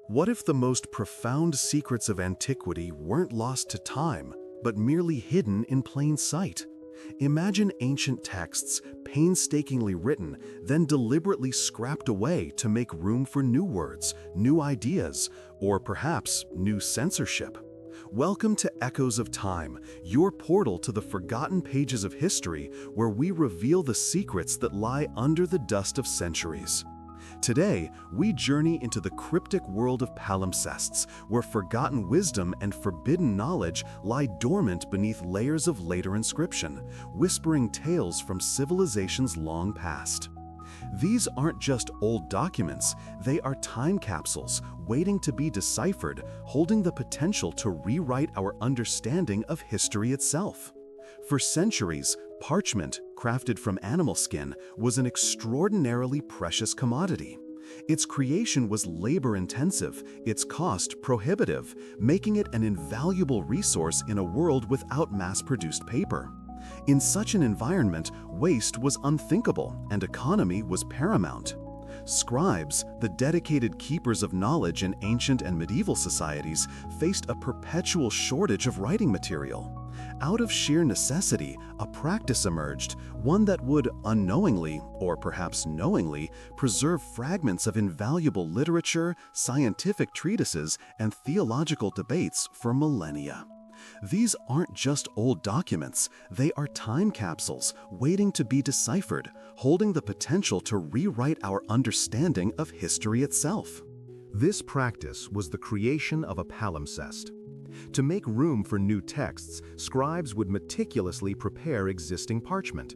What if the most profound secrets of antiquity weren't lost to time, but merely hidden in plain sight? Imagine ancient texts, painstakingly written, then deliberately scrapped away to make room for new words, new ideas, or perhaps new censorship. Welcome to Echoes of Time, your portal to the forgotten pages of history where we reveal the secrets that lie under the dust of centuries. Today, we journey into the cryptic world of palimpsests, where forgotten wisdom and forbidden knowledge lie dormant beneath layers of later inscription, whispering tales from civilizations long past. These aren't just old documents, they are time capsules waiting to be deciphered, holding the potential to rewrite our understanding of history itself. For centuries, parchment, crafted from animal skin, was an extraordinarily precious commodity. Its creation was labor-intensive, its cost prohibitive, making it an invaluable resource in a world without mass-produced paper. In such an environment, waste was unthinkable and economy was paramount. Scribes, the dedicated keepers of knowledge in ancient and medieval societies, faced a perpetual shortage of writing material. Out of sheer necessity, a practice emerged, one that would unknowingly, or perhaps knowingly, preserve fragments of invaluable literature, scientific treatises, and theological debates for millennia. These aren't just old documents, they are time capsules waiting to be deciphered, holding the potential to rewrite our understanding of history itself. This practice was the creation of a palimpsest. To make room for new texts, scribes would meticulously prepare existing parchment.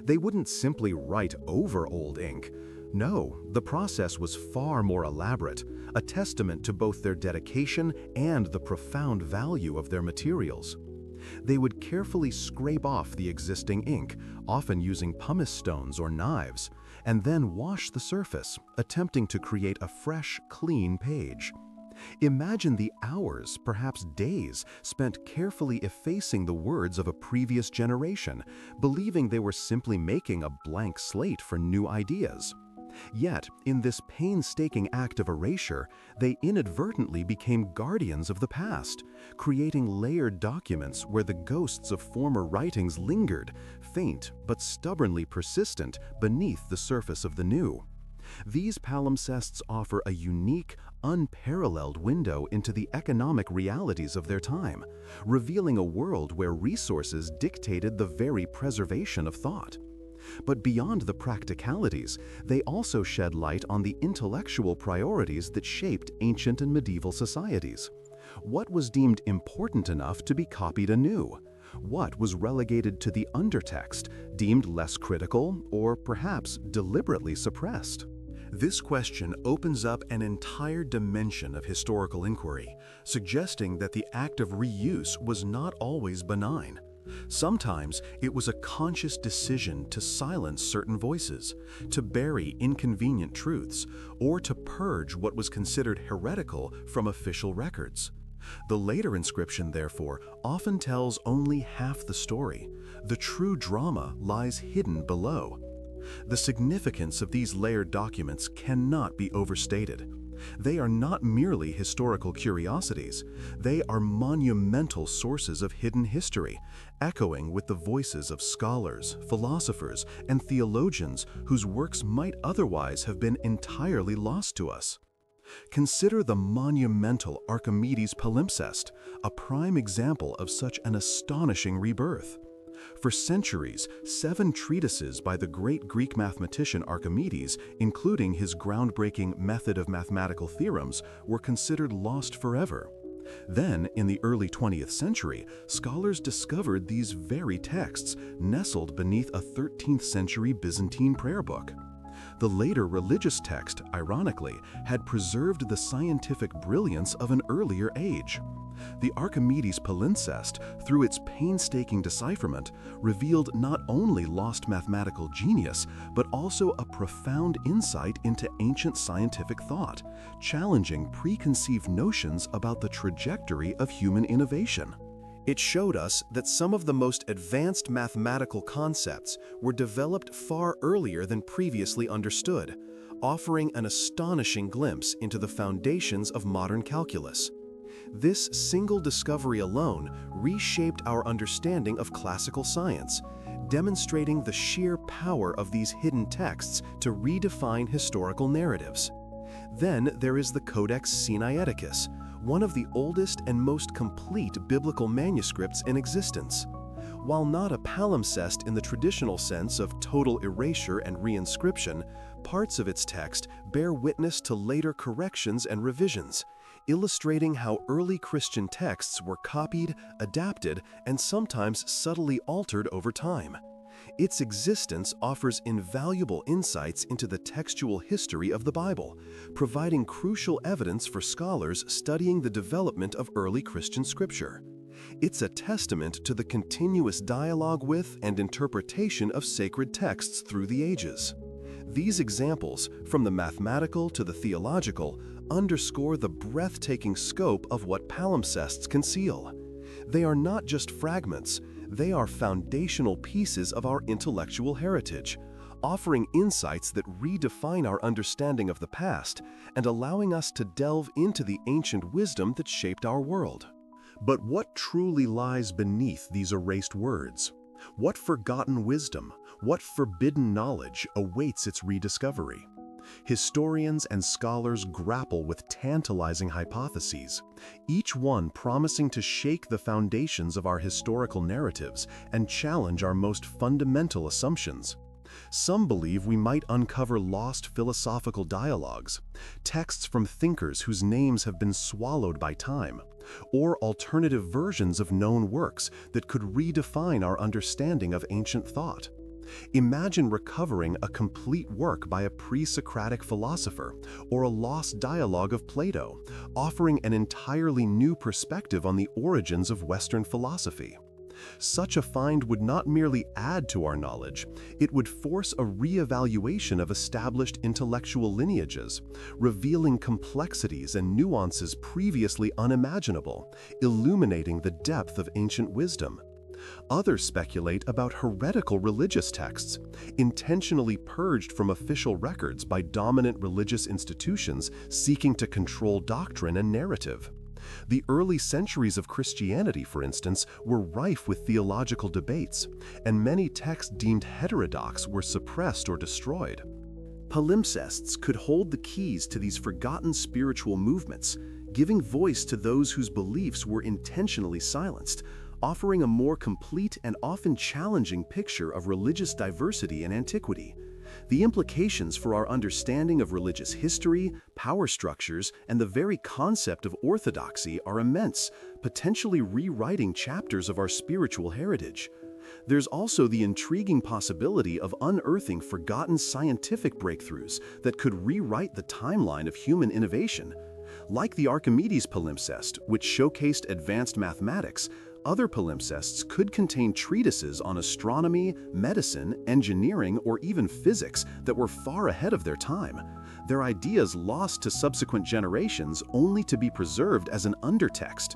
They wouldn't simply write over old ink. No, the process was far more elaborate, a testament to both their dedication and the profound value of their materials. They would carefully scrape off the existing ink, often using pumice stones or knives, and then wash the surface, attempting to create a fresh, clean page. Imagine the hours, perhaps days, spent carefully effacing the words of a previous generation, believing they were simply making a blank slate for new ideas. Yet, in this painstaking act of erasure, they inadvertently became guardians of the past, creating layered documents where the ghosts of former writings lingered, faint but stubbornly persistent beneath the surface of the new. These palimpsests offer a unique, unparalleled window into the economic realities of their time, revealing a world where resources dictated the very preservation of thought. But beyond the practicalities, they also shed light on the intellectual priorities that shaped ancient and medieval societies. What was deemed important enough to be copied anew? What was relegated to the undertext, deemed less critical, or perhaps deliberately suppressed? This question opens up an entire dimension of historical inquiry, suggesting that the act of reuse was not always benign. Sometimes it was a conscious decision to silence certain voices, to bury inconvenient truths, or to purge what was considered heretical from official records. The later inscription, therefore, often tells only half the story. The true drama lies hidden below. The significance of these layered documents cannot be overstated. They are not merely historical curiosities, they are monumental sources of hidden history, echoing with the voices of scholars, philosophers, and theologians whose works might otherwise have been entirely lost to us. Consider the monumental Archimedes Palimpsest, a prime example of such an astonishing rebirth. For centuries, 7 treatises by the great Greek mathematician Archimedes, including his groundbreaking method of mathematical theorems, were considered lost forever. Then, in the early 20th century, scholars discovered these very texts nestled beneath a 13th century Byzantine prayer book. The later religious text, ironically, had preserved the scientific brilliance of an earlier age. The Archimedes Palimpsest, through its painstaking decipherment, revealed not only lost mathematical genius, but also a profound insight into ancient scientific thought, challenging preconceived notions about the trajectory of human innovation. It showed us that some of the most advanced mathematical concepts were developed far earlier than previously understood, offering an astonishing glimpse into the foundations of modern calculus. This single discovery alone reshaped our understanding of classical science, demonstrating the sheer power of these hidden texts to redefine historical narratives. Then there is the Codex Sinaiticus, one of the oldest and most complete biblical manuscripts in existence. While not a palimpsest in the traditional sense of total erasure and reinscription, parts of its text bear witness to later corrections and revisions, illustrating how early Christian texts were copied, adapted, and sometimes subtly altered over time. Its existence offers invaluable insights into the textual history of the Bible, providing crucial evidence for scholars studying the development of early Christian scripture. It's a testament to the continuous dialogue with and interpretation of sacred texts through the ages. These examples, from the mathematical to the theological, underscore the breathtaking scope of what palimpsests conceal. They are not just fragments, they are foundational pieces of our intellectual heritage, offering insights that redefine our understanding of the past and allowing us to delve into the ancient wisdom that shaped our world. But what truly lies beneath these erased words? What forgotten wisdom, what forbidden knowledge awaits its rediscovery? Historians and scholars grapple with tantalizing hypotheses, each one promising to shake the foundations of our historical narratives and challenge our most fundamental assumptions. Some believe we might uncover lost philosophical dialogues, texts from thinkers whose names have been swallowed by time, or alternative versions of known works that could redefine our understanding of ancient thought. Imagine recovering a complete work by a pre-Socratic philosopher or a lost dialogue of Plato, offering an entirely new perspective on the origins of Western philosophy. Such a find would not merely add to our knowledge, it would force a re-evaluation of established intellectual lineages, revealing complexities and nuances previously unimaginable, illuminating the depth of ancient wisdom. Others speculate about heretical religious texts, intentionally purged from official records by dominant religious institutions seeking to control doctrine and narrative. The early centuries of Christianity, for instance, were rife with theological debates, and many texts deemed heterodox were suppressed or destroyed. Palimpsests could hold the keys to these forgotten spiritual movements, giving voice to those whose beliefs were intentionally silenced, offering a more complete and often challenging picture of religious diversity in antiquity. The implications for our understanding of religious history, power structures, and the very concept of orthodoxy are immense, potentially rewriting chapters of our spiritual heritage. There's also the intriguing possibility of unearthing forgotten scientific breakthroughs that could rewrite the timeline of human innovation. Like the Archimedes Palimpsest, which showcased advanced mathematics, other palimpsests could contain treatises on astronomy, medicine, engineering, or even physics that were far ahead of their time, their ideas lost to subsequent generations only to be preserved as an undertext.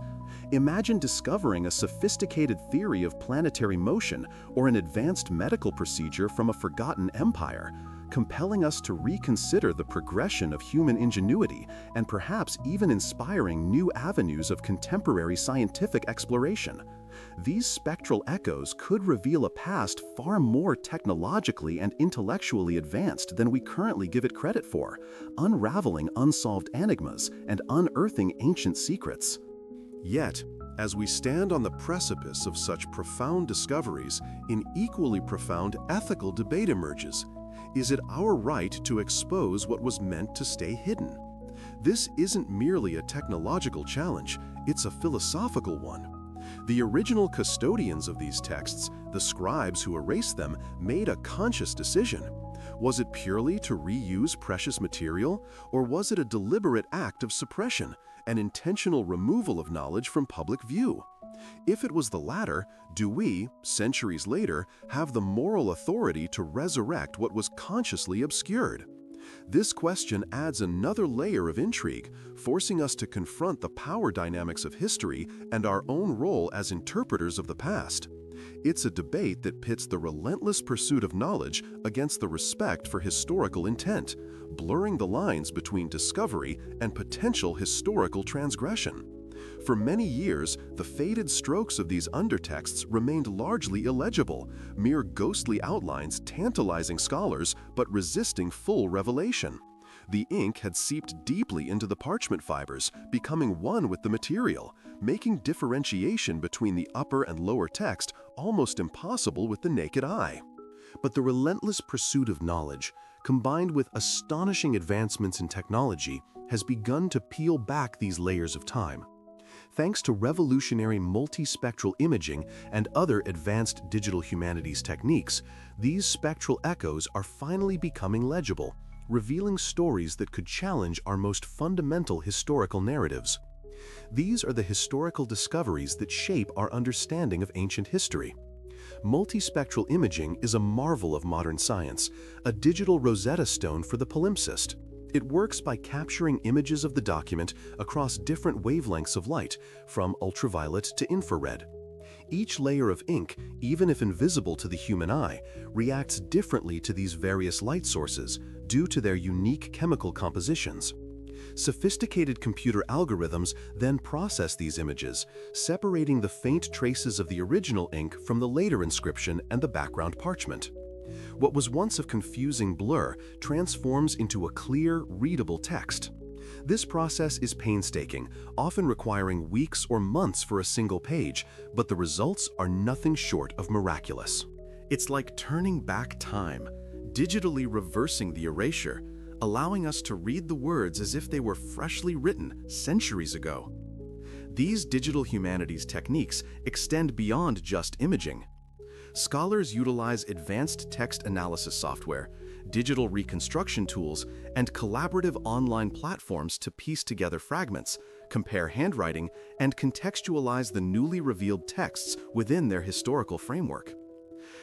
Imagine discovering a sophisticated theory of planetary motion or an advanced medical procedure from a forgotten empire, compelling us to reconsider the progression of human ingenuity and perhaps even inspiring new avenues of contemporary scientific exploration. These spectral echoes could reveal a past far more technologically and intellectually advanced than we currently give it credit for, unraveling unsolved enigmas and unearthing ancient secrets. Yet, as we stand on the precipice of such profound discoveries, an equally profound ethical debate emerges. Is it our right to expose what was meant to stay hidden? This isn't merely a technological challenge, it's a philosophical one. The original custodians of these texts, the scribes who erased them, made a conscious decision. Was it purely to reuse precious material, or was it a deliberate act of suppression, an intentional removal of knowledge from public view? If it was the latter, do we, centuries later, have the moral authority to resurrect what was consciously obscured? This question adds another layer of intrigue, forcing us to confront the power dynamics of history and our own role as interpreters of the past. It's a debate that pits the relentless pursuit of knowledge against the respect for historical intent, blurring the lines between discovery and potential historical transgression. For many years, the faded strokes of these undertexts remained largely illegible, mere ghostly outlines tantalizing scholars but resisting full revelation. The ink had seeped deeply into the parchment fibers, becoming one with the material, making differentiation between the upper and lower text almost impossible with the naked eye. But the relentless pursuit of knowledge, combined with astonishing advancements in technology, has begun to peel back these layers of time. Thanks to revolutionary multi-spectral imaging and other advanced digital humanities techniques, these spectral echoes are finally becoming legible, revealing stories that could challenge our most fundamental historical narratives. These are the historical discoveries that shape our understanding of ancient history. Multispectral imaging is a marvel of modern science, a digital Rosetta Stone for the palimpsest. It works by capturing images of the document across different wavelengths of light, from ultraviolet to infrared. Each layer of ink, even if invisible to the human eye, reacts differently to these various light sources due to their unique chemical compositions. Sophisticated computer algorithms then process these images, separating the faint traces of the original ink from the later inscription and the background parchment. What was once a confusing blur transforms into a clear, readable text. This process is painstaking, often requiring weeks or months for a single page, but the results are nothing short of miraculous. It's like turning back time, digitally reversing the erasure, allowing us to read the words as if they were freshly written centuries ago. These digital humanities techniques extend beyond just imaging. Scholars utilize advanced text analysis software, digital reconstruction tools, and collaborative online platforms to piece together fragments, compare handwriting, and contextualize the newly revealed texts within their historical framework.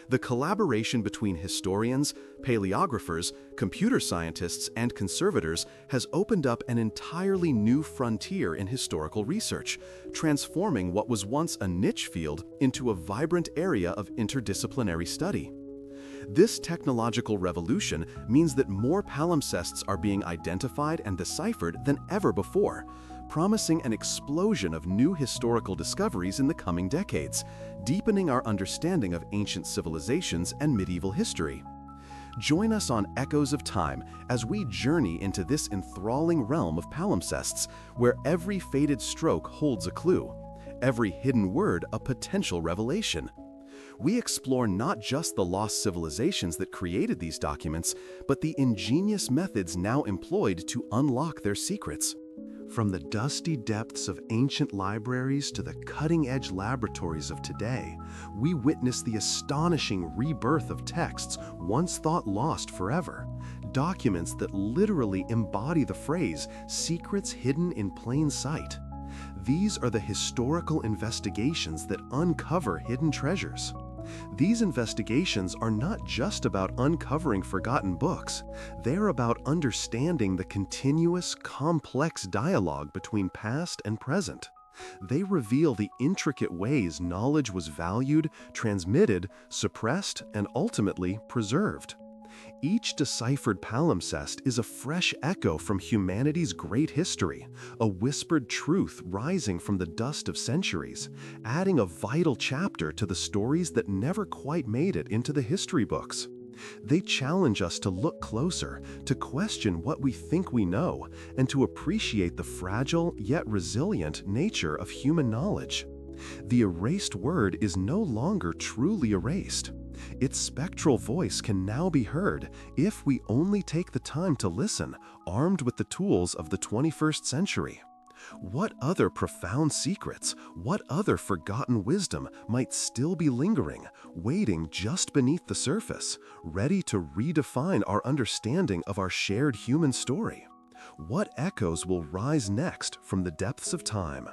The collaboration between historians, paleographers, computer scientists, and conservators has opened up an entirely new frontier in historical research, transforming what was once a niche field into a vibrant area of interdisciplinary study. This technological revolution means that more palimpsests are being identified and deciphered than ever before, promising an explosion of new historical discoveries in the coming decades, deepening our understanding of ancient civilizations and medieval history. Join us on Echoes of Time as we journey into this enthralling realm of palimpsests, where every faded stroke holds a clue, every hidden word a potential revelation. We explore not just the lost civilizations that created these documents, but the ingenious methods now employed to unlock their secrets. From the dusty depths of ancient libraries to the cutting-edge laboratories of today, we witness the astonishing rebirth of texts once thought lost forever, documents that literally embody the phrase, "secrets hidden in plain sight." These are the historical investigations that uncover hidden treasures. These investigations are not just about uncovering forgotten books. They're about understanding the continuous, complex dialogue between past and present. They reveal the intricate ways knowledge was valued, transmitted, suppressed, and ultimately preserved. Each deciphered palimpsest is a fresh echo from humanity's great history, a whispered truth rising from the dust of centuries, adding a vital chapter to the stories that never quite made it into the history books. They challenge us to look closer, to question what we think we know, and to appreciate the fragile yet resilient nature of human knowledge. The erased word is no longer truly erased. Its spectral voice can now be heard if we only take the time to listen, armed with the tools of the 21st century. What other profound secrets, what other forgotten wisdom might still be lingering, waiting just beneath the surface, ready to redefine our understanding of our shared human story? What echoes will rise next from the depths of time?